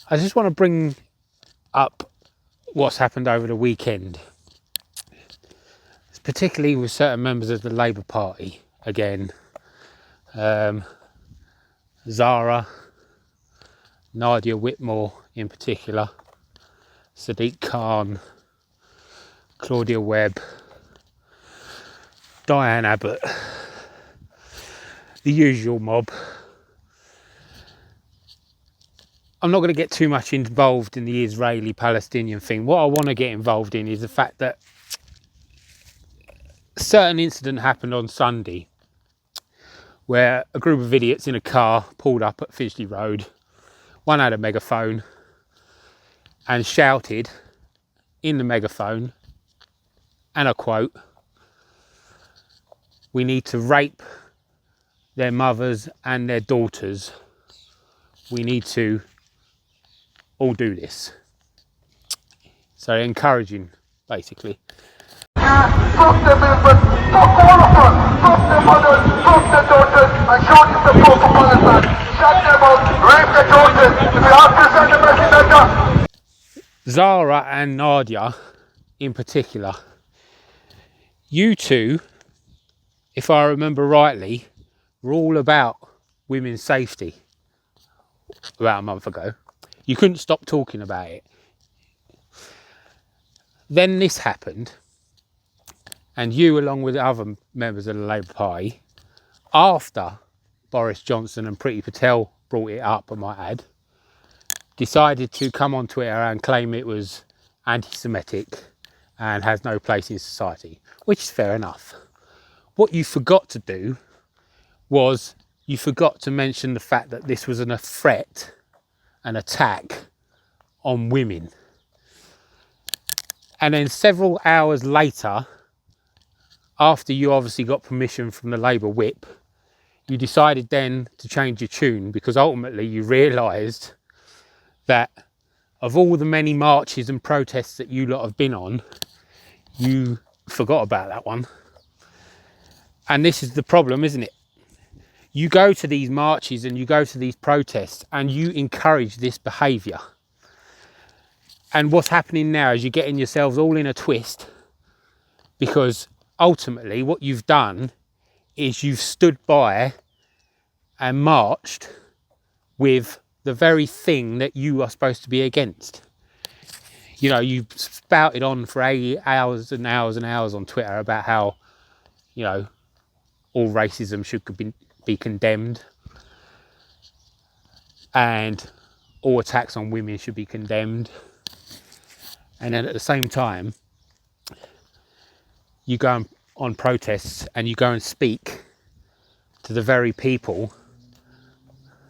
I just want to bring up what's happened over the weekend, particularly with certain members of the Labour Party again. Zara, Nadia Whitmore in particular, Sadiq Khan, Claudia Webb, Diane Abbott, the usual mob. I'm not going to get too much involved in the Israeli-Palestinian thing. What I want to get involved in is the fact that a certain incident happened on Sunday where a group of idiots in a car pulled up at Finchley Road. One had a megaphone and shouted in the megaphone, and I quote, "We need to rape their mothers and their daughters. We need to all do this." So encouraging, basically. Fuck them infants, fuck all of them, fuck their mothers, fuck their daughters, and show them support for Palestine. Shut them up, rape their daughters, if you have to send a message like that. Zara and Nadia in particular, you two, if I remember rightly, were all about women's safety about a month ago. You couldn't stop talking about it. Then this happened, and you, along with other members of the Labour Party, after Boris Johnson and Priti Patel brought it up, I might add, decided to come on Twitter and claim it was anti-Semitic and has no place in society, which is fair enough. What you forgot to do was you forgot to mention the fact that this was a threat, an attack on women. And then several hours later, after you obviously got permission from the Labour whip, you decided then to change your tune, because ultimately you realised that of all the many marches and protests that you lot have been on, you forgot about that one. And this is the problem, isn't it? You go to these marches and you go to these protests and you encourage this behaviour. And what's happening now is you're getting yourselves all in a twist, because ultimately what you've done is you've stood by and marched with the very thing that you are supposed to be against. You know, you spouted on for hours and hours and hours on Twitter about how, you know, all racism should be condemned and all attacks on women should be condemned. And then at the same time, you go on protests and you go and speak to the very people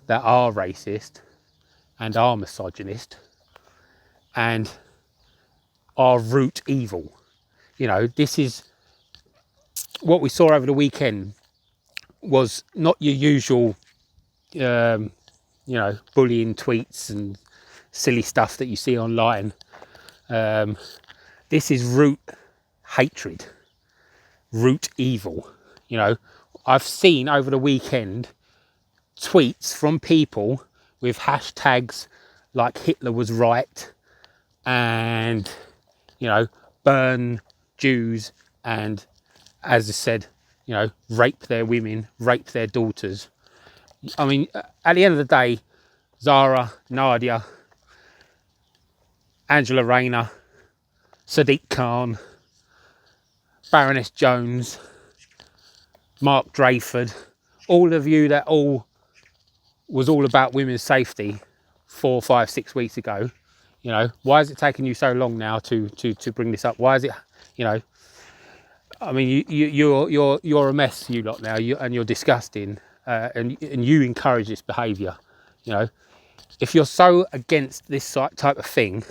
that are racist and are misogynist and are root evil. You know, this is what we saw over the weekend, was not your usual, you know, bullying tweets and silly stuff that you see online. This is root hatred, root evil. You know, I've seen over the weekend tweets from people with hashtags like Hitler was right and, you know, burn Jews and, as I said, you know, rape their women, rape their daughters. I mean, at the end of the day, Zara, Nadia, Angela Rayner, Sadiq Khan, Baroness Jones, Mark Drayford, all of you that all was all about women's safety 4, 5, 6 weeks ago. You know, why is it taking you so long now to bring this up? Why is it, you know, I mean, you're a mess, you lot now, and you're disgusting, and you encourage this behaviour. You know, if you're so against this type of thing,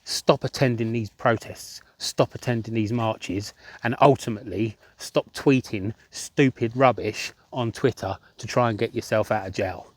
stop attending these protests, stop attending these marches, and ultimately stop tweeting stupid rubbish on Twitter to try and get yourself out of jail.